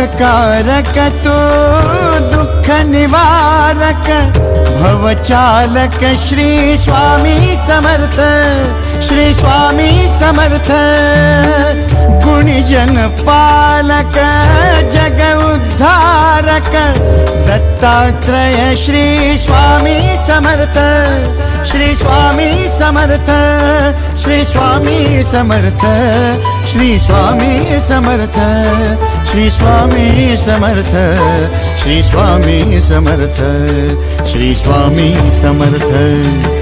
सुखकारक तू दुःख निवारक भवचालक श्री स्वामी समर्थ, श्री स्वामी समर्थ। गुणीजन पालक जग उद्धारक दत्तात्रेय श्री स्वामी समर्थ, श्री स्वामी समर्थ, श्री स्वामी समर्थ, श्री स्वामी समर्थ, श्री स्वामी समर्थ, श्री स्वामी समर्थ, श्री स्वामी समर्थ।